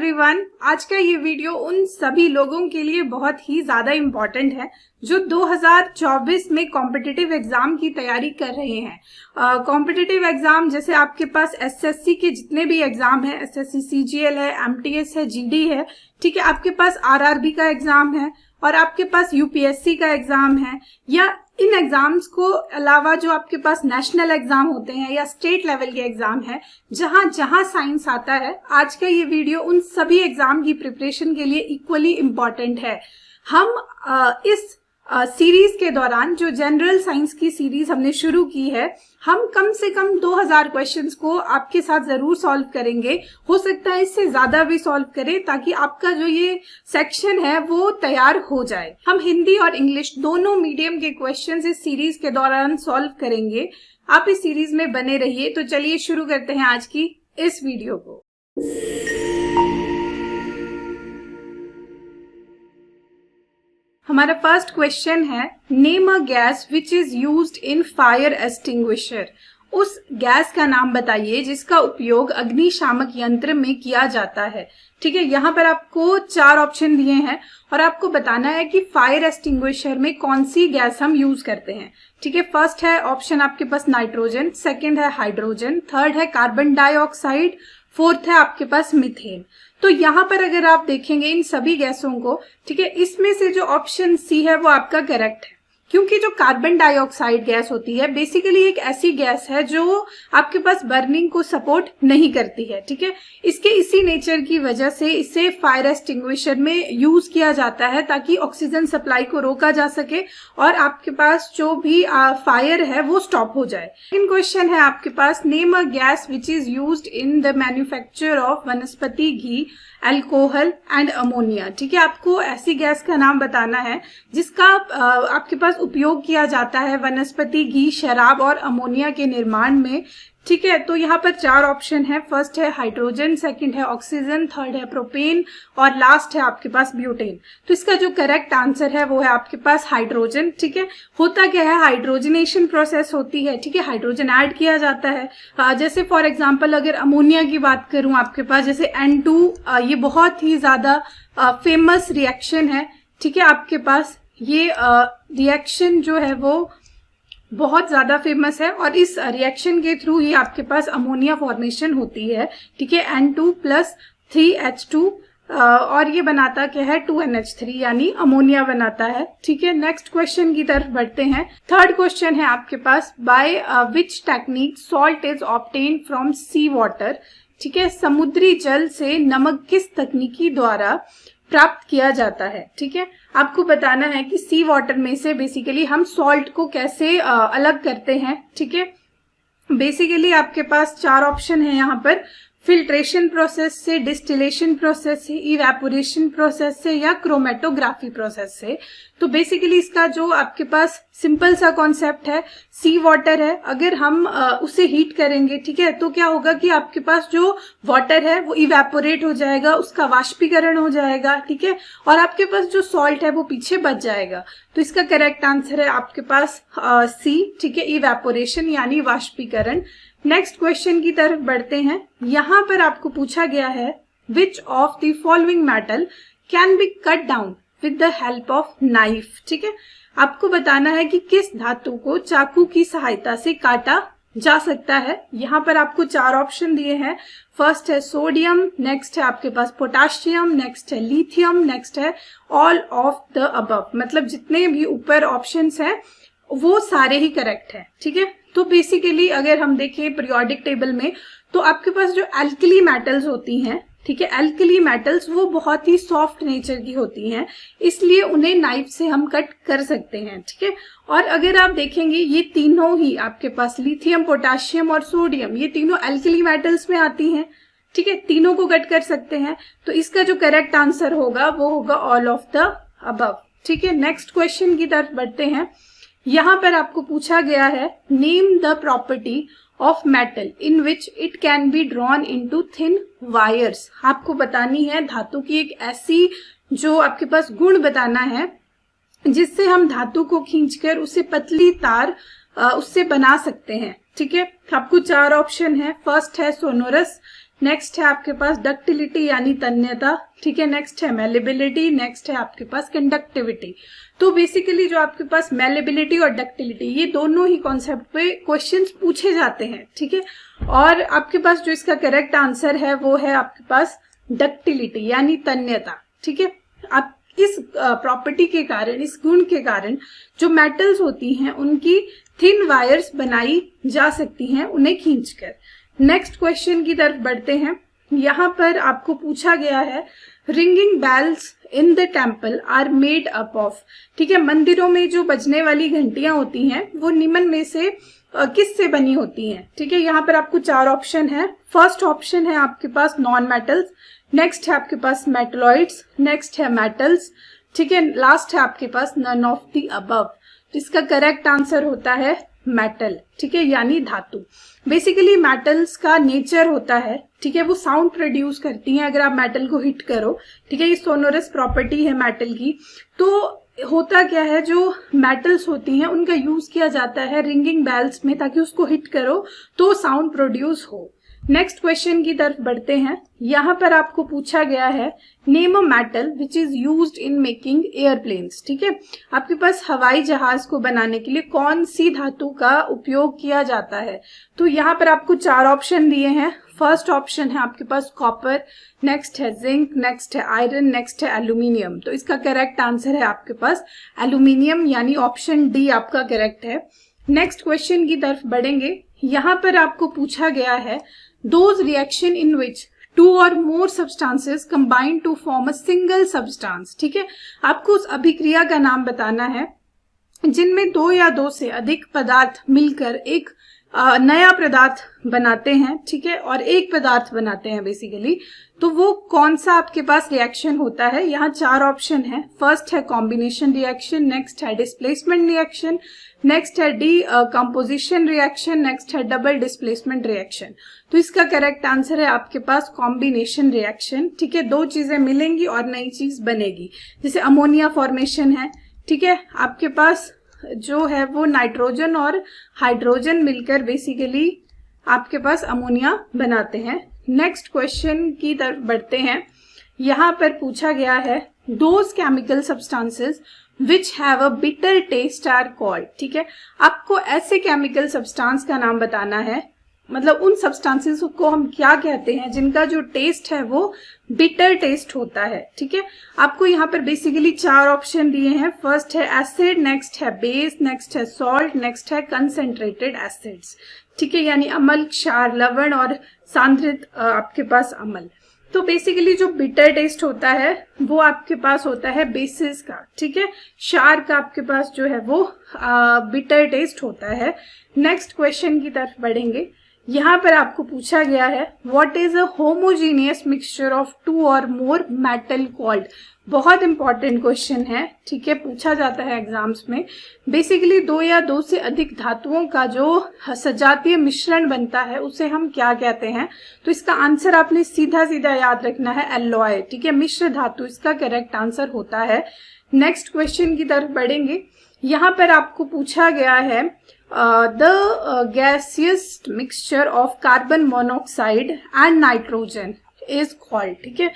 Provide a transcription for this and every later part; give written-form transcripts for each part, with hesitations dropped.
Everyone, आज का ये वीडियो उन सभी लोगों के लिए बहुत ही ज़्यादा इम्पोर्टेंट है जो 2024 में कॉम्पिटिटिव एग्जाम की तैयारी कर रहे हैं। कॉम्पिटिटिव एग्जाम जैसे आपके पास एसएससी के जितने भी एग्जाम है, एसएससी सीजीएल है, एमटीएस है, जीडी है, ठीक है, आपके पास आरआरबी का एग्जाम है और आपके पास यूपीएससी का एग्जाम है, या इन एग्जाम्स को अलावा जो आपके पास नेशनल एग्जाम होते हैं या स्टेट लेवल के एग्जाम है, जहां जहां साइंस आता है, आज का ये वीडियो उन सभी एग्जाम की प्रिपरेशन के लिए इक्वली इम्पॉर्टेंट है। हम इस सीरीज के दौरान जो जनरल साइंस की सीरीज हमने शुरू की है, हम कम से कम 2000 क्वेश्चंस को आपके साथ जरूर सॉल्व करेंगे। हो सकता है इससे ज्यादा भी सॉल्व करें ताकि आपका जो ये सेक्शन है वो तैयार हो जाए। हम हिंदी और इंग्लिश दोनों मीडियम के क्वेश्चंस इस सीरीज के दौरान सॉल्व करेंगे। आप इस सीरीज में बने रहिए। तो चलिए शुरू करते हैं आज की इस वीडियो को। हमारा फर्स्ट क्वेश्चन है, name a gas which is used in fire extinguisher. उस गैस का नाम बताइए जिसका उपयोग अग्निशामक यंत्र में किया जाता है। ठीक है, यहाँ पर आपको 4 ऑप्शन दिए हैं और आपको बताना है कि फायर एक्सटिंग्विशर में कौन सी गैस हम यूज करते हैं। ठीक है, फर्स्ट है ऑप्शन आपके पास नाइट्रोजन, सेकंड है हाइड्रोजन, थर्ड है कार्बन डाइऑक्साइड, फोर्थ है आपके पास मीथेन। तो यहाँ पर अगर आप देखेंगे इन सभी गैसों को, ठीक है, इसमें से जो ऑप्शन सी है वो आपका करेक्ट है, क्योंकि जो कार्बन डाइऑक्साइड गैस होती है बेसिकली एक ऐसी गैस है जो आपके पास बर्निंग को सपोर्ट नहीं करती है। ठीक है, इसके इसी नेचर की वजह से इसे फायर एक्सटिंग्विशर में यूज किया जाता है ताकि ऑक्सीजन सप्लाई को रोका जा सके और आपके पास जो भी फायर है वो स्टॉप हो जाए। सेकंड क्वेश्चन है आपके पास, name a gas which is used in the manufacture of vanaspati ghee, alcohol and ammonia. ठीक है, आपको ऐसी गैस का नाम बताना है जिसका आपके पास उपयोग किया जाता है वनस्पति घी, शराब और अमोनिया के निर्माण में। ठीक है, तो यहाँ पर 4 ऑप्शन है। फर्स्ट है हाइड्रोजन, सेकंड है ऑक्सीजन, थर्ड है प्रोपेन और लास्ट है आपके पास ब्यूटेन। तो इसका जो करेक्ट आंसर है वो है आपके पास हाइड्रोजन। ठीक है, होता क्या है, हाइड्रोजनेशन प्रोसेस होती है। ठीक है, हाइड्रोजन ऐड किया जाता है। जैसे फॉर एग्जांपल अगर अमोनिया की बात करूं, आपके पास जैसे N2, ये बहुत ही ज्यादा फेमस रिएक्शन है। ठीक है, आपके पास ये रिएक्शन जो है वो बहुत ज्यादा फेमस है और इस रिएक्शन के थ्रू ही आपके पास अमोनिया फॉर्मेशन होती है। ठीक है, N2+3H2 और ये बनाता क्या है, 2NH3 यानी अमोनिया बनाता है। ठीक है, नेक्स्ट क्वेश्चन की तरफ बढ़ते हैं। थर्ड क्वेश्चन है आपके पास, by which technique salt is obtain from sea water. ठीक है, समुद्री जल से नमक किस तकनीकी द्वारा प्राप्त किया जाता है। ठीक है, आपको बताना है कि सी वाटर में से बेसिकली हम सॉल्ट को कैसे अलग करते हैं। ठीक है, बेसिकली आपके पास 4 ऑप्शन है यहाँ पर, फिल्ट्रेशन प्रोसेस से, डिस्टिलेशन प्रोसेस से, इवेपोरेशन प्रोसेस से या क्रोमेटोग्राफी प्रोसेस से। तो बेसिकली इसका जो आपके पास सिंपल सा कॉन्सेप्ट है, सी वाटर है, अगर हम उसे हीट करेंगे, ठीक है, तो क्या होगा कि आपके पास जो वाटर है वो इवेपोरेट हो जाएगा, उसका वाष्पीकरण हो जाएगा। ठीक है, और आपके पास जो सॉल्ट है वो पीछे बच जाएगा। तो इसका करेक्ट आंसर है आपके पास सी। ठीक है, इवेपोरेशन यानी वाष्पीकरण। नेक्स्ट क्वेश्चन की तरफ बढ़ते हैं। यहाँ पर आपको पूछा गया है, which of the following metal can be cut down with the help of knife. ठीक है, आपको बताना है कि किस धातु को चाकू की सहायता से काटा जा सकता है। यहाँ पर आपको 4 ऑप्शन दिए हैं। फर्स्ट है सोडियम, नेक्स्ट है आपके पास पोटाशियम, नेक्स्ट है लिथियम, नेक्स्ट है ऑल ऑफ द अबव। मतलब जितने भी ऊपर ऑप्शंस हैं वो सारे ही करेक्ट हैं। ठीक है, तो बेसिकली अगर हम देखें पीरियोडिक टेबल में, तो आपके पास जो एल्कली मेटल्स होती हैं, ठीक है, एल्कली मेटल्स वो बहुत ही सॉफ्ट नेचर की होती हैं, इसलिए उन्हें नाइफ से हम कट कर सकते हैं। ठीक है, और अगर आप देखेंगे ये तीनों ही आपके पास लिथियम, पोटाशियम और सोडियम, ये तीनों एल्कली मेटल्स में आती हैं। ठीक है, तीनों को कट कर सकते हैं। तो इसका जो करेक्ट आंसर होगा वो होगा ऑल ऑफ द अबव। ठीक है, नेक्स्ट क्वेश्चन की तरफ बढ़ते हैं। यहाँ पर आपको पूछा गया है, name the property of metal in which it can be drawn into thin wires. आपको बतानी है धातु की एक ऐसी जो आपके पास गुण बताना है जिससे हम धातु को खींचकर उसे पतली तार उससे बना सकते हैं। ठीक है, आपको 4 ऑप्शन है। फर्स्ट है सोनोरस, नेक्स्ट है आपके पास डक्टिलिटी यानी तन्यता, ठीक है। नेक्स्ट है मेलेबिलिटी, नेक्स्ट है आपके पास कंडक्टिविटी। तो बेसिकली जो आपके पास मेलेबिलिटी और डक्टिलिटी ये दोनों ही कॉन्सेप्ट पे क्वेश्चंस पूछे जाते हैं, ठीक है। और आपके पास जो इसका करेक्ट आंसर है वो है आपके पास डक्टिलिटी यानी तन्यता, ठीक है। आप इस प्रॉपर्टी के कारण, इस गुण के कारण जो मेटल्स होती हैं उनकी थिन वायर्स बनाई जा सकती हैं उन्हें खींचकर। नेक्स्ट क्वेश्चन की तरफ बढ़ते हैं। यहाँ पर आपको पूछा गया है ringing bells in the temple are made up of, ठीक है। मंदिरों में जो बजने वाली घंटियां होती हैं वो निम्न में से किस से बनी होती हैं, ठीक है। यहाँ पर आपको 4 ऑप्शन है। फर्स्ट ऑप्शन है आपके पास नॉन मेटल्स, नेक्स्ट है आपके पास मेटलॉइड्स, नेक्स्ट है मेटल्स, ठीक है। लास्ट है आपके पास नन ऑफ द अबव। इसका करेक्ट आंसर होता है मेटल, ठीक है, यानी धातु। बेसिकली मेटल्स का नेचर होता है, ठीक है, वो साउंड प्रोड्यूस करती हैं अगर आप मेटल को हिट करो, ठीक है। ये सोनोरस प्रॉपर्टी है मेटल की। तो होता क्या है, जो मेटल्स होती हैं उनका यूज किया जाता है रिंगिंग बेल्स में ताकि उसको हिट करो तो साउंड प्रोड्यूस हो। नेक्स्ट क्वेश्चन की तरफ बढ़ते हैं। यहाँ पर आपको पूछा गया है name a metal which is used in making airplanes, ठीक है। आपके पास हवाई जहाज को बनाने के लिए कौन सी धातु का उपयोग किया जाता है। तो यहाँ पर आपको 4 ऑप्शन दिए हैं। फर्स्ट ऑप्शन है आपके पास कॉपर, नेक्स्ट है जिंक, नेक्स्ट है आयरन, नेक्स्ट है एल्यूमिनियम। तो इसका करेक्ट आंसर है आपके पास एल्यूमिनियम यानी ऑप्शन डी आपका करेक्ट है। नेक्स्ट क्वेश्चन की तरफ बढ़ेंगे। यहाँ पर आपको पूछा गया है those reaction in which 2 or more substances combine to form a single substance, ठीक है। आपको उस अभिक्रिया का नाम बताना है जिनमें 2 या 2 से अधिक पदार्थ मिलकर एक नया पदार्थ बनाते हैं, ठीक है, और एक पदार्थ बनाते हैं बेसिकली। तो वो कौन सा आपके पास रिएक्शन होता है। यहाँ 4 ऑप्शन है। फर्स्ट है कॉम्बिनेशन रिएक्शन, नेक्स्ट है डिस्प्लेसमेंट रिएक्शन, नेक्स्ट है कंपोजिशन रिएक्शन, नेक्स्ट है डबल डिस्प्लेसमेंट रिएक्शन। तो इसका करेक्ट आंसर है आपके पास कॉम्बिनेशन रिएक्शन, ठीक है। 2 चीजें मिलेंगी और नई चीज बनेगी। जैसे अमोनिया फॉर्मेशन है, ठीक है, आपके पास जो है वो नाइट्रोजन और हाइड्रोजन मिलकर बेसिकली आपके पास अमोनिया बनाते हैं। नेक्स्ट क्वेश्चन की तरफ बढ़ते हैं। यहाँ पर पूछा गया है those chemical substances which have a bitter taste are called, ठीक है। आपको ऐसे केमिकल सब्सटेंस का नाम बताना है, मतलब उन सब्सटेंसेस को हम क्या कहते हैं जिनका जो टेस्ट है वो बिटर टेस्ट होता है, ठीक है। आपको यहाँ पर बेसिकली 4 ऑप्शन दिए हैं। फर्स्ट है एसिड, नेक्स्ट है बेस, नेक्स्ट है सॉल्ट, नेक्स्ट है कंसेंट्रेटेड एसिड्स, ठीक है, यानी अम्ल, क्षार, लवण और सांद्रित आपके पास अम्ल। तो बेसिकली जो बिटर टेस्ट होता है वो आपके पास होता है बेसिस का, ठीक है। क्षार का आपके पास जो है वो बिटर टेस्ट होता है। नेक्स्ट क्वेश्चन की तरफ बढ़ेंगे। यहाँ पर आपको पूछा गया है what is a homogeneous mixture of 2 और मोर मेटल कॉल्ड। बहुत इंपॉर्टेंट क्वेश्चन है, ठीक है, पूछा जाता है एग्जाम्स में। बेसिकली 2 या 2 से अधिक धातुओं का जो सजातीय मिश्रण बनता है उसे हम क्या कहते हैं। तो इसका आंसर आपने सीधा सीधा याद रखना है एलॉय, ठीक है, मिश्र धातु इसका करेक्ट आंसर होता है। नेक्स्ट क्वेश्चन की तरफ बढ़ेंगे। यहाँ पर आपको पूछा गया है the gaseous mixture of carbon monoxide and nitrogen is called, ठीक है।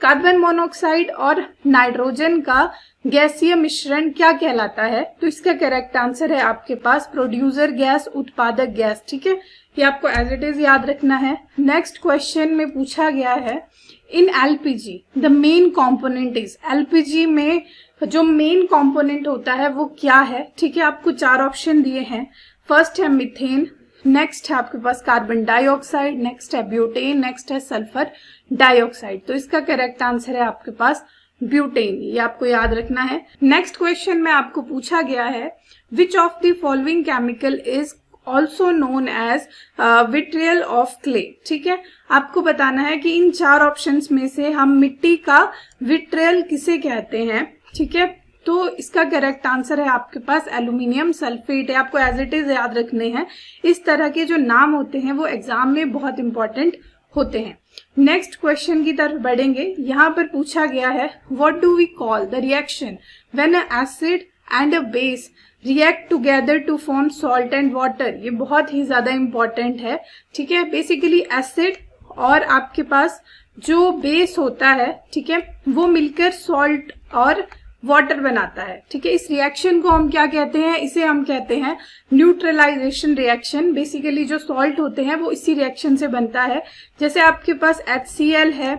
कार्बन मोनोऑक्साइड और नाइट्रोजन का गैसीय मिश्रण क्या कहलाता है। तो इसका करेक्ट आंसर है आपके पास प्रोड्यूसर गैस, उत्पादक गैस, ठीक है। ये आपको एज इट इज याद रखना है। नेक्स्ट क्वेश्चन में पूछा गया है in LPG the main component is. LPG में जो मेन कंपोनेंट होता है वो क्या है, ठीक है। आपको 4 ऑप्शन दिए हैं। फर्स्ट है मीथेन, नेक्स्ट है आपके पास कार्बन डाइऑक्साइड, नेक्स्ट है ब्यूटेन, नेक्स्ट है सल्फर डाइऑक्साइड। तो इसका करेक्ट आंसर है आपके पास ब्यूटेन, ये आपको याद रखना है। नेक्स्ट क्वेश्चन में आपको पूछा गया है which of the following chemical is also known as vitriol of clay, ठीक है। आपको बताना है कि इन 4 ऑप्शंस में से हम मिट्टी का विट्रियल किसे कहते हैं, ठीक है। तो इसका करेक्ट आंसर है आपके पास एल्यूमिनियम सल्फेट है। आपको एज इट इज याद रखने हैं। इस तरह के जो नाम होते हैं वो एग्जाम में बहुत इंपॉर्टेंट होते हैं। नेक्स्ट क्वेश्चन की तरफ बढ़ेंगे। यहाँ पर पूछा गया है what do we call the reaction when a acid and a base react together to form salt and water. ये बहुत ही ज्यादा इंपॉर्टेंट है, ठीक है। बेसिकली एसिड और आपके पास जो बेस होता है, ठीक है, वो मिलकर सॉल्ट और वाटर बनाता है, ठीक है। इस रिएक्शन को हम क्या कहते हैं, इसे हम कहते हैं न्यूट्रलाइजेशन रिएक्शन। बेसिकली जो सॉल्ट होते हैं वो इसी रिएक्शन से बनता है। जैसे आपके पास HCl है,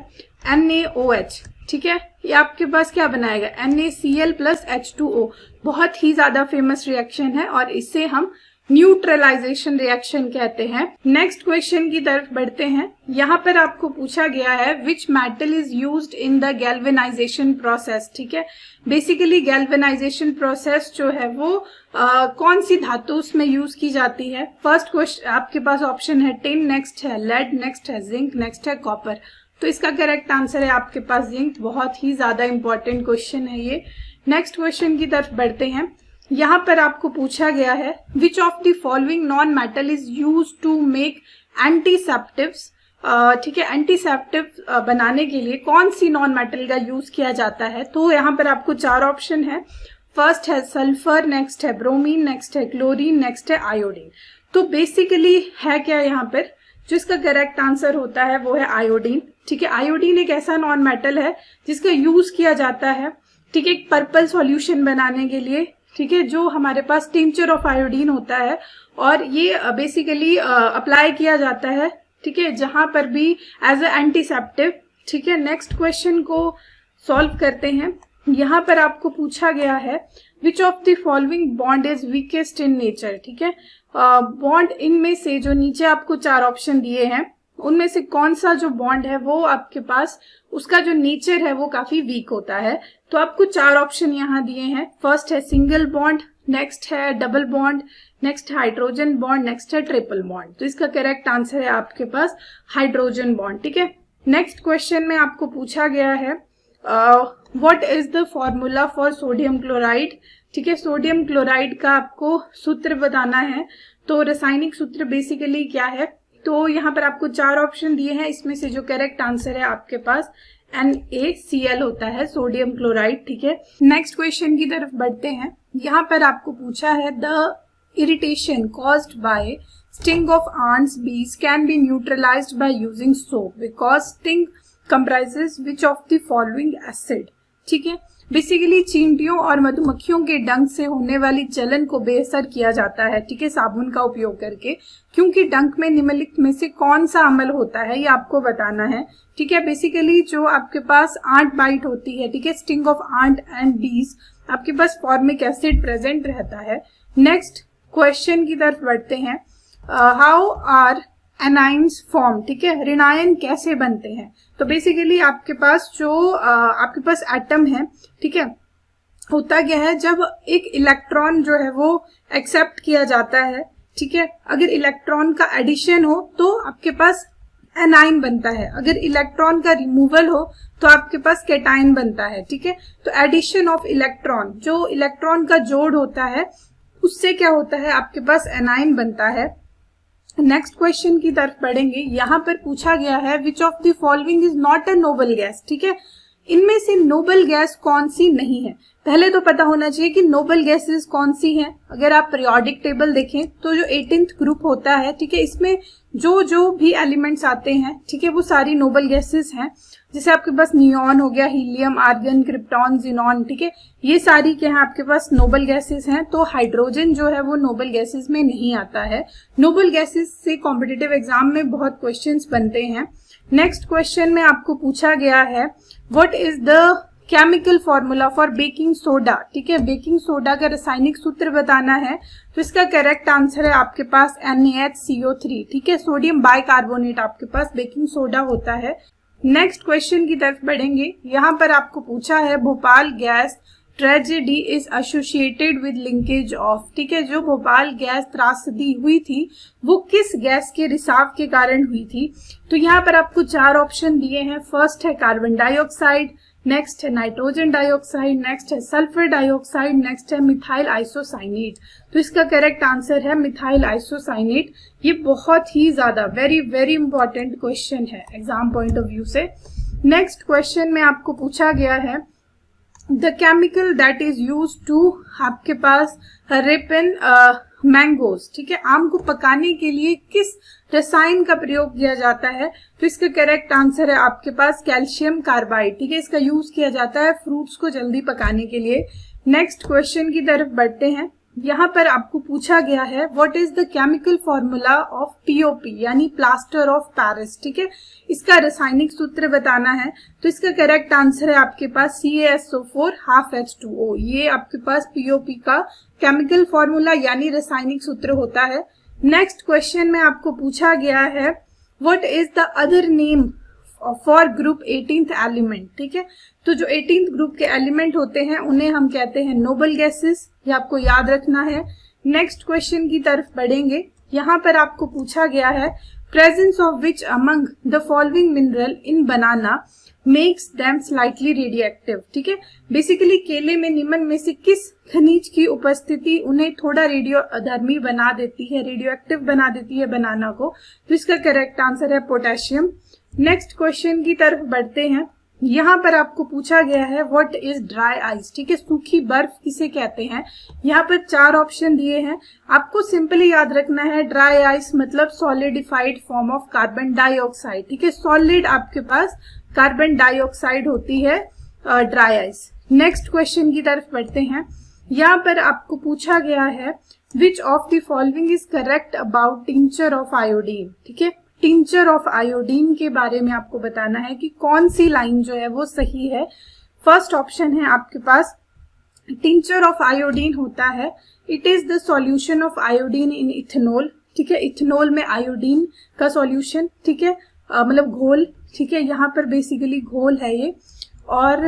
NaOH, ठीक है, ये आपके पास क्या बनाएगा, NaCl प्लस H2O। बहुत ही ज्यादा फेमस रिएक्शन है और इसे हम न्यूट्रलाइजेशन रिएक्शन कहते हैं। नेक्स्ट क्वेश्चन की तरफ बढ़ते हैं। यहाँ पर आपको पूछा गया है which metal is used in the galvanisation process, ठीक है। बेसिकली गैल्वेनाइजेशन प्रोसेस जो है वो कौन सी धातु उसमें यूज की जाती है। फर्स्ट क्वेश्चन आपके पास ऑप्शन है टिन, नेक्स्ट है लेड, नेक्स्ट है जिंक, नेक्स्ट है कॉपर। तो इसका करेक्ट आंसर है आपके पास जिंक। बहुत ही ज्यादा इंपॉर्टेंट क्वेश्चन है ये। नेक्स्ट क्वेश्चन की तरफ बढ़ते हैं। यहाँ पर आपको पूछा गया है which of the following non metal is use to make antiseptives, ठीक है। एंटीसेप्टिव बनाने के लिए कौन सी नॉन मेटल का यूज किया जाता है। तो यहाँ पर आपको 4 ऑप्शन है। फर्स्ट है सल्फर, नेक्स्ट है ब्रोमीन, नेक्स्ट है क्लोरीन, नेक्स्ट है आयोडीन। तो बेसिकली है क्या यहाँ पर, जो इसका करेक्ट आंसर होता है वो है आयोडीन, ठीक है। आयोडीन एक ऐसा नॉन मेटल है जिसका यूज किया जाता है, ठीक है, एक पर्पल सॉल्यूशन बनाने के लिए, ठीक है, जो हमारे पास टिंचर ऑफ आयोडीन होता है और ये बेसिकली अप्लाई किया जाता है, ठीक है, जहां पर भी एज ए एंटीसेप्टिव, ठीक है। नेक्स्ट क्वेश्चन को सॉल्व करते हैं। यहाँ पर आपको पूछा गया है which of the following bond is weakest in nature, ठीक है। बॉन्ड इनमें से जो नीचे आपको 4 ऑप्शन दिए हैं उनमें से कौन सा जो बॉन्ड है वो आपके पास उसका जो नेचर है वो काफी वीक होता है। तो आपको 4 ऑप्शन यहाँ दिए हैं। फर्स्ट है सिंगल बॉन्ड, नेक्स्ट है double bond, next hydrogen bond, next है ट्रिपल बॉन्ड। तो इसका करेक्ट आंसर है आपके पास हाइड्रोजन बॉन्ड, ठीक है। नेक्स्ट क्वेश्चन में आपको पूछा गया है what is the formula for sodium chloride, ठीक है। सोडियम क्लोराइड का आपको सूत्र बताना है। तो रासायनिक सूत्र बेसिकली क्या है, तो यहाँ पर आपको 4 ऑप्शन दिए हैं। इसमें से जो करेक्ट आंसर है आपके पास NaCl होता है, सोडियम क्लोराइड, ठीक है। नेक्स्ट क्वेश्चन की तरफ बढ़ते हैं। यहाँ पर आपको पूछा है the irritation caused by sting of ants bees can be neutralized by using soap because sting comprises which of the following acid, ठीक है। बेसिकली चींटियों और मधुमक्खियों के डंक से होने वाली जलन को बेअसर किया जाता है, ठीक है, साबुन का उपयोग करके, क्योंकि डंक में निम्नलिखित में से कौन सा अम्ल होता है ये आपको बताना है, ठीक है। बेसिकली जो आपके पास आंट बाइट होती है, ठीक है, स्टिंग ऑफ आंट एंड बीज, आपके पास फॉर्मिक एसिड प्रेजेंट रहता है। नेक्स्ट क्वेश्चन की तरफ बढ़ते हैं। हाउ आर एनाइन्स फॉर्म, ठीक है, ऋणायन कैसे बनते हैं। तो बेसिकली आपके पास जो आपके पास एटम है, ठीक है, होता क्या है, जब एक इलेक्ट्रॉन जो है वो एक्सेप्ट किया जाता है, ठीक है, अगर इलेक्ट्रॉन का एडिशन हो तो आपके पास एनाइन बनता है, अगर इलेक्ट्रॉन का रिमूवल हो तो आपके पास कैटाइन बनता है, ठीक है। तो एडिशन ऑफ इलेक्ट्रॉन, जो इलेक्ट्रॉन का जोड़ होता है उससे क्या होता है, आपके पास एनाइन बनता है। नेक्स्ट क्वेश्चन की तरफ बढ़ेंगे। यहाँ पर पूछा गया है which of the following is not a noble gas, ठीक है, इनमें से नोबल गैस कौन सी नहीं है। पहले तो पता होना चाहिए कि नोबल गैसेस कौन सी हैं। अगर आप पीरियोडिक टेबल देखें तो जो 18th ग्रुप होता है, ठीक है, इसमें जो जो भी एलिमेंट्स आते हैं, ठीक है, वो सारी नोबल गैसेस हैं। जैसे आपके पास नियॉन हो गया, हीलियम, आर्गन, क्रिप्टॉन, जिनॉन, ठीक है, ये सारी क्या है आपके पास नोबल गैसेस हैं। तो हाइड्रोजन जो है वो नोबल गैसेस में नहीं आता है। नोबल गैसेस से कॉम्पिटिटिव एग्जाम में बहुत क्वेश्चंस बनते हैं। नेक्स्ट क्वेश्चन में आपको पूछा गया है what is the chemical formula for baking soda, ठीक है, बेकिंग सोडा का रासायनिक सूत्र बताना है। तो इसका करेक्ट आंसर है आपके पास NaHCO3, ठीक है, सोडियम बाइकार्बोनेट आपके पास बेकिंग सोडा होता है। नेक्स्ट क्वेश्चन की तरफ बढ़ेंगे। यहाँ पर आपको पूछा है Bhopal gas tragedy is associated with linkage of, ठीक है, जो भोपाल गैस त्रासदी हुई थी वो किस गैस के रिसाव के कारण हुई थी। तो यहाँ पर आपको 4 ऑप्शन दिए हैं। फर्स्ट है कार्बन डाइऑक्साइड, नेक्स्ट है नाइट्रोजन डाइऑक्साइड, नेक्स्ट है सल्फर डाइऑक्साइड, नेक्स्ट है मिथाइल आइसोसाइनेट। तो इसका करेक्ट आंसर है मिथाइल आइसोसाइनेट। ये बहुत ही ज्यादा वेरी वेरी इंपॉर्टेंट क्वेश्चन है एग्जाम पॉइंट ऑफ व्यू से। नेक्स्ट क्वेश्चन में आपको पूछा गया है the chemical that is use to, आपके पास रिपेन मैंगोज, ठीक है, आम को पकाने के लिए किस रसायन का प्रयोग किया जाता है? तो इसका करेक्ट आंसर है आपके पास कैल्शियम कार्बाइड, ठीक है, इसका यूज किया जाता है फ्रूट्स को जल्दी पकाने के लिए। नेक्स्ट क्वेश्चन की तरफ बढ़ते हैं। यहाँ पर आपको पूछा गया है what is the chemical formula of POP यानी प्लास्टर ऑफ पेरिस, ठीक है, इसका रासायनिक सूत्र बताना है। तो इसका करेक्ट आंसर है आपके पास CaSO4 हाफ H2O, ये आपके पास पीओपी का केमिकल फॉर्मूला यानी रासायनिक सूत्र होता है। नेक्स्ट क्वेश्चन में आपको पूछा गया है what is the other name for group 18th element, ठीक है, तो जो 18th ग्रुप के एलिमेंट होते हैं उन्हें हम कहते हैं नोबल गैसेस, ये आपको याद रखना है। नेक्स्ट क्वेश्चन की तरफ बढ़ेंगे। यहाँ पर आपको पूछा गया है presence of which among the following mineral in banana makes them slightly radioactive, ठीक है, बेसिकली केले में निम्न में से किस खनिज की उपस्थिति उन्हें थोड़ा रेडियोधर्मी बना देती है, रेडियोएक्टिव बना देती है बनाना को? तो इसका करेक्ट आंसर है पोटेशियम। नेक्स्ट क्वेश्चन की तरफ बढ़ते हैं। यहाँ पर आपको पूछा गया है व्हाट इज ड्राई आइस, ठीक है, सूखी बर्फ किसे कहते हैं? यहाँ पर 4 ऑप्शन दिए हैं, आपको सिंपली याद रखना है ड्राई आइस मतलब solidified form of carbon dioxide, ठीक है, सॉलिड आपके पास कार्बन डाइऑक्साइड होती है ड्राई आइस। नेक्स्ट क्वेश्चन की तरफ बढ़ते हैं। यहाँ पर आपको पूछा गया है which of the following is correct about tincture of iodine, ठीक है, टिंचर ऑफ आयोडीन के बारे में आपको बताना है कि कौन सी लाइन जो है वो सही है। फर्स्ट ऑप्शन है आपके पास टिंचर ऑफ आयोडीन होता है it is the solution of iodine in ethanol, ठीक है, इथेनॉल में आयोडीन का सॉल्यूशन, ठीक है, मतलब घोल, ठीक है, यहाँ पर बेसिकली घोल है ये। और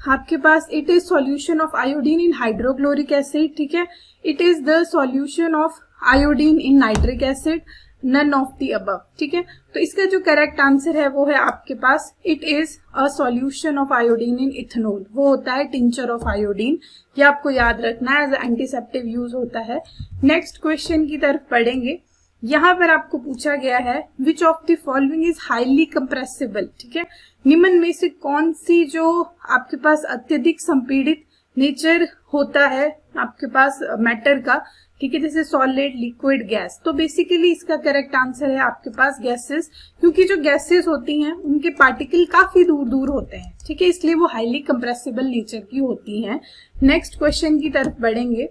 आपके पास it is solution of iodine in hydrochloric acid, ठीक है, it is the solution of iodine in nitric acid, none of the above, ठीक है। तो इसका जो करेक्ट आंसर है वो है आपके पास it is a solution of iodine in ethanol, वो होता है टिंचर ऑफ आयोडीन, ये आपको याद रखना है, एज एंटीसेप्टिव यूज होता है। नेक्स्ट क्वेश्चन की तरफ पढ़ेंगे। यहाँ पर आपको पूछा गया है which of the following is highly compressible, ठीक है, निम्न में से कौन सी जो आपके पास अत्यधिक संपीड़ित नेचर होता है आपके पास मैटर का, ठीक है, जैसे सॉलिड, लिक्विड, गैस। तो बेसिकली इसका करेक्ट आंसर है आपके पास गैसेस, क्योंकि जो गैसेस होती हैं उनके पार्टिकल काफी दूर दूर होते हैं, ठीक है, इसलिए वो हाईली कंप्रेसिबल नेचर की होती हैं। नेक्स्ट क्वेश्चन की तरफ बढ़ेंगे।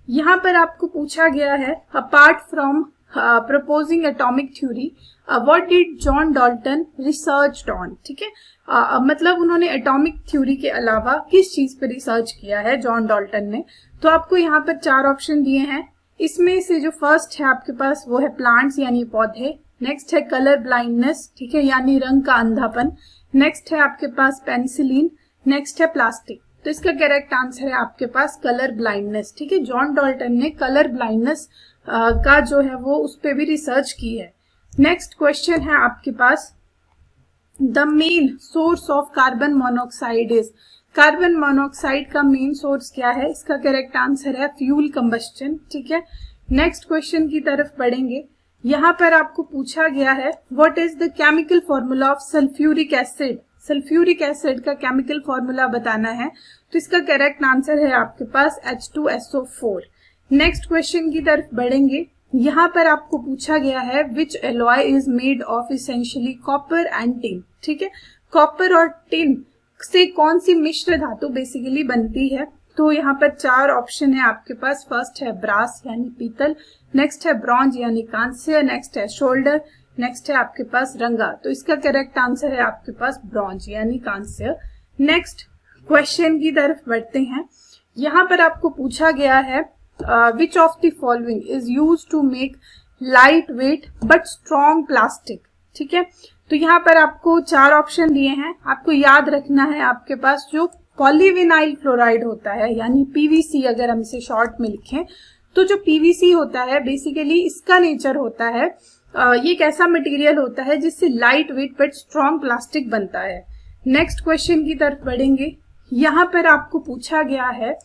यहाँ पर आपको पूछा गया है apart from proposing atomic theory what did John Dalton researched on, ठीक है, मतलब उन्होंने एटॉमिक थ्योरी के अलावा किस चीज पर रिसर्च किया है जॉन डाल्टन ने? तो आपको यहाँ पर 4 ऑप्शन दिए हैं, इसमें से जो फर्स्ट है आपके पास वो है प्लांट्स यानी पौधे, नेक्स्ट है कलर ब्लाइंडनेस, ठीक है, यानी रंग का अंधापन, नेक्स्ट है आपके पास पेनिसिलिन, नेक्स्ट है प्लास्टिक। तो इसका करेक्ट आंसर है आपके पास कलर ब्लाइंडनेस, ठीक है, जॉन डाल्टन ने कलर ब्लाइंडनेस का जो है वो उस पे भी रिसर्च की है। नेक्स्ट क्वेश्चन है आपके पास the main source of carbon monoxide is, carbon monoxide का मेन सोर्स क्या है? इसका करेक्ट आंसर है फ्यूल कंबस्टन, ठीक है। नेक्स्ट क्वेश्चन की तरफ बढ़ेंगे। यहाँ पर आपको पूछा गया है what is the chemical formula of sulphuric acid, sulphuric acid का केमिकल फॉर्मूला बताना है। तो इसका करेक्ट आंसर है आपके पास H2SO4। नेक्स्ट क्वेश्चन की तरफ बढ़ेंगे। यहाँ पर आपको पूछा गया है which alloy is made of essentially copper and tin, ठीक है, कॉपर और टिन से कौन सी मिश्र धातु बेसिकली बनती है? तो यहाँ पर 4 ऑप्शन है आपके पास, फर्स्ट है ब्रास यानी पीतल, नेक्स्ट है ब्रॉन्ज यानी कांस्य, नेक्स्ट है शोल्डर, नेक्स्ट है आपके पास रंगा। तो इसका करेक्ट आंसर है आपके पास ब्रॉन्ज यानी कांस्य। नेक्स्ट क्वेश्चन की तरफ बढ़ते हैं। यहाँ पर आपको पूछा गया है which of the following is used to make lightweight but strong plastic, ठीक है। तो यहाँ पर आपको 4 ऑप्शन दिए हैं, आपको याद रखना है आपके पास जो पॉलीविनाइल क्लोराइड होता है यानी पीवीसी, अगर हम इसे शॉर्ट में लिखें तो जो पीवीसी होता है बेसिकली इसका नेचर होता है ये एक ऐसा मटेरियल होता है जिससे light weight but strong plastic बनता है। नेक्स्ट क्वेश्चन की तरफ बढ़ेंगे। यहाँ पर आपको पूछा गया है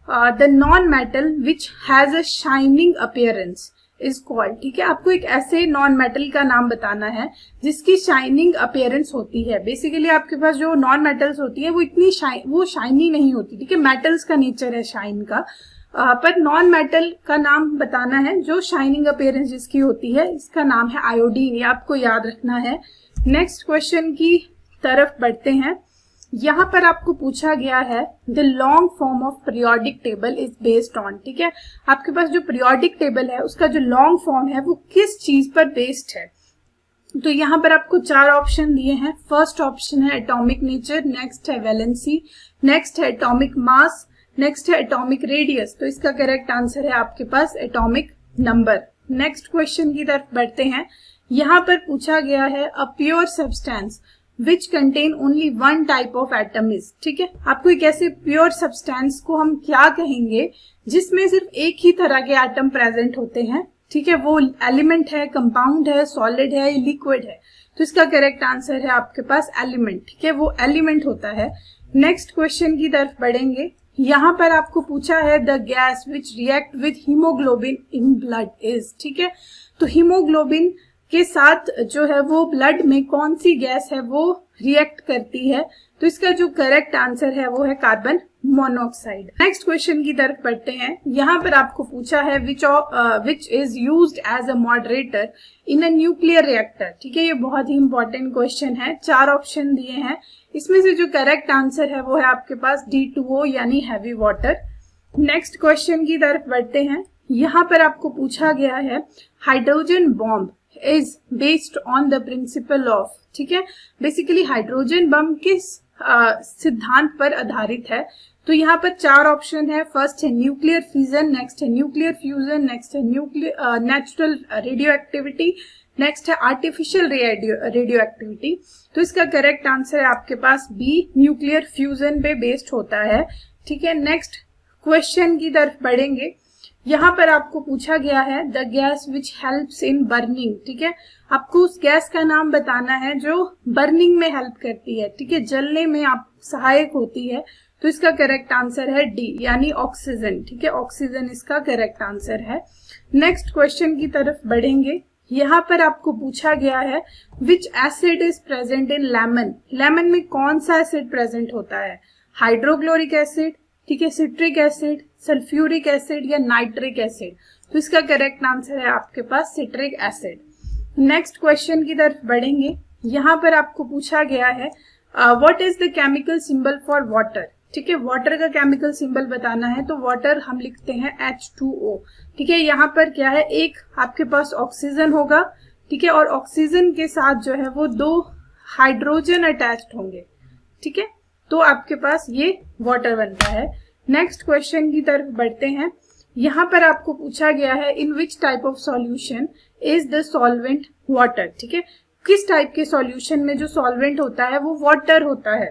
the non metal which has a shining appearance is called, ठीक है, आपको एक ऐसे नॉन मेटल का नाम बताना है जिसकी शाइनिंग अपीयरेंस होती है। बेसिकली आपके पास जो नॉन मेटल्स होती है वो इतनी शाइनी नहीं होती, ठीक है, मेटल्स का नेचर है शाइन का। पर नॉन मेटल का नाम बताना है जो शाइनिंग अपीयरेंस जिसकी होती है, इसका नाम है आयोडीन, ये आपको याद रखना है। नेक्स्ट क्वेश्चन की तरफ बढ़ते हैं। यहाँ पर आपको पूछा गया है the long form of periodic table is based on, ठीक है, आपके पास जो पीरियोडिक टेबल है उसका जो लॉन्ग फॉर्म है वो किस चीज पर बेस्ड है। तो यहाँ पर आपको 4 ऑप्शन दिए हैं। फर्स्ट ऑप्शन है एटॉमिक नेचर, नेक्स्ट है वैलेंसी, नेक्स्ट है एटॉमिक मास, नेक्स्ट है एटॉमिक रेडियस। तो इसका करेक्ट आंसर है आपके पास एटॉमिक नंबर। नेक्स्ट क्वेश्चन की तरफ बढ़ते हैं। यहाँ पर पूछा गया है a pure substance which contain only one type of atom is, ठीक है, आपको एक ऐसे प्योर सब्सटेंस को हम क्या कहेंगे जिसमें सिर्फ एक ही तरह के एटम प्रेजेंट होते हैं, ठीक है, वो एलिमेंट है, कंपाउंड है, सॉलिड है, लिक्विड है। तो इसका करेक्ट आंसर है आपके पास एलिमेंट, ठीक है, वो एलिमेंट होता है। नेक्स्ट क्वेश्चन की तरफ बढ़ेंगे। यहाँ पर आपको पूछा है the gas which react with haemoglobin in blood is, ठीक है, तो हीमोग्लोबिन के साथ जो है वो ब्लड में कौन सी गैस है वो रिएक्ट करती है। तो इसका जो करेक्ट आंसर है वो है कार्बन मोनोऑक्साइड। नेक्स्ट क्वेश्चन की तरफ बढ़ते हैं। यहाँ पर आपको पूछा है which is used as a moderator in a nuclear reactor, ठीक है, ये बहुत ही इंपॉर्टेंट क्वेश्चन है। 4 ऑप्शन दिए हैं, इसमें से जो करेक्ट आंसर है वो है आपके पास D2O यानी हैवी वाटर। नेक्स्ट क्वेश्चन की तरफ बढ़ते हैं। यहाँ पर आपको पूछा गया है hydrogen bomb is based on the principle of, ठीक है, बेसिकली हाइड्रोजन बम किस सिद्धांत पर आधारित है। तो यहाँ पर 4 ऑप्शन है। फर्स्ट है न्यूक्लियर फिजन, नेक्स्ट है न्यूक्लियर फ्यूजन, नेक्स्ट है nuclear natural radio activity, next है आर्टिफिशियल रेडियो एक्टिविटी। तो इसका करेक्ट आंसर है आपके पास बी, न्यूक्लियर फ्यूजन पे बेस्ड होता है, ठीक है। नेक्स्ट क्वेश्चन की तरफ बढ़ेंगे। यहाँ पर आपको पूछा गया है the gas which helps in burning, ठीक है, आपको उस गैस का नाम बताना है जो बर्निंग में हेल्प करती है, ठीक है, जलने में आप सहायक होती है। तो इसका करेक्ट आंसर है डी यानी ऑक्सीजन, ठीक है, ऑक्सीजन इसका करेक्ट आंसर है। नेक्स्ट क्वेश्चन की तरफ बढ़ेंगे। यहाँ पर आपको पूछा गया है विच acid is present in lemon, lemon में कौन सा एसिड प्रेजेंट होता है, हाइड्रोक्लोरिक एसिड, ठीक है, सिट्रिक एसिड, सल्फ्यूरिक एसिड या नाइट्रिक एसिड। तो इसका करेक्ट आंसर है आपके पास सिट्रिक एसिड। नेक्स्ट क्वेश्चन की तरफ बढ़ेंगे। यहाँ पर आपको पूछा गया है what is the chemical symbol for water, ठीक है, वाटर का केमिकल सिंबल बताना है। तो वाटर हम लिखते हैं H2O, ठीक है, यहाँ पर क्या है, एक आपके पास ऑक्सीजन होगा, ठीक है, और ऑक्सीजन के साथ जो है वो 2 हाइड्रोजन अटैच्ड होंगे, ठीक है, तो आपके पास ये वाटर बनता है। नेक्स्ट क्वेश्चन की तरफ बढ़ते हैं। यहाँ पर आपको पूछा गया है in which type of solution is the solvent water, ठीक है, किस टाइप के सॉल्यूशन में जो सॉल्वेंट होता है वो वाटर होता है।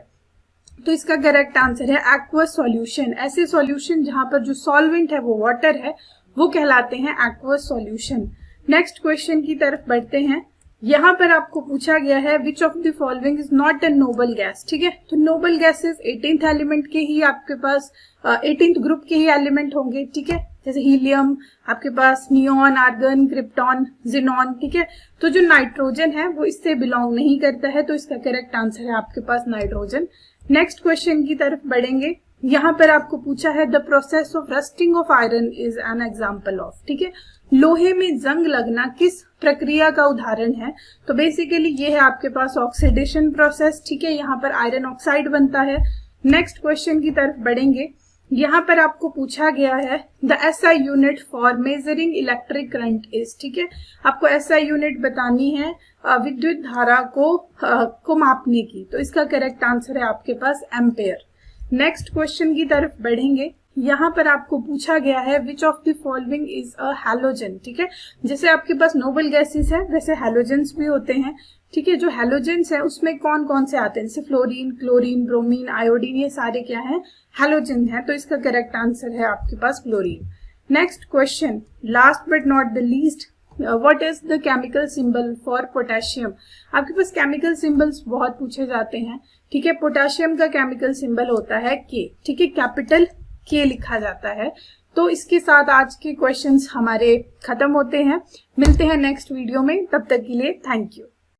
तो इसका करेक्ट आंसर है एक्वस सॉल्यूशन। ऐसे सॉल्यूशन जहां पर जो सॉल्वेंट है वो वाटर है वो कहलाते हैं एक्वस सॉल्यूशन। नेक्स्ट क्वेश्चन की तरफ बढ़ते हैं। यहाँ पर आपको पूछा गया है which of the following is not a noble gas, ठीक है, तो नोबल गैसेस 18th एलिमेंट के ही आपके पास 18th ग्रुप के ही एलिमेंट होंगे, ठीक है, जैसे हीलियम, आपके पास नियॉन, आर्गन, क्रिप्टॉन, जिनॉन, ठीक है। तो जो नाइट्रोजन है वो इससे बिलोंग नहीं करता है, तो इसका करेक्ट आंसर है आपके पास नाइट्रोजन। नेक्स्ट क्वेश्चन की तरफ बढ़ेंगे। यहाँ पर आपको पूछा है the process of rusting of iron is an example of, ठीक है, लोहे में जंग लगना किस प्रक्रिया का उदाहरण है। तो बेसिकली ये है आपके पास ऑक्सीडेशन प्रोसेस, ठीक है, यहाँ पर आयरन ऑक्साइड बनता है। नेक्स्ट क्वेश्चन की तरफ बढ़ेंगे। यहाँ पर आपको पूछा गया है the SI unit for measuring electric current is, ठीक है, आपको SI यूनिट बतानी है विद्युत धारा को मापने की। तो इसका करेक्ट आंसर है आपके पास एम्पेयर। नेक्स्ट क्वेश्चन की तरफ बढ़ेंगे। यहाँ पर आपको पूछा गया है which of the following is a halogen, ठीक है, जैसे आपके पास नोबल गैसेस है वैसे हैलोजेंस भी होते हैं, ठीक है, जो हैलोजेंस है उसमें कौन कौन से आते हैं, जैसे फ्लोरीन, क्लोरीन, ब्रोमीन, आयोडीन, ये सारे क्या है, हैलोजन है। तो इसका करेक्ट आंसर है आपके पास chlorine. Next question, last but not the least, what is the chemical symbol for potassium. आपके पास केमिकल सिंबल्स बहुत पूछे जाते हैं, ठीक है, पोटेशियम का केमिकल सिंबल होता है के, ठीक है, कैपिटल के लिखा जाता है। तो इसके साथ आज के क्वेश्चंस हमारे खत्म होते हैं। मिलते हैं नेक्स्ट वीडियो में, तब तक के लिए थैंक यू।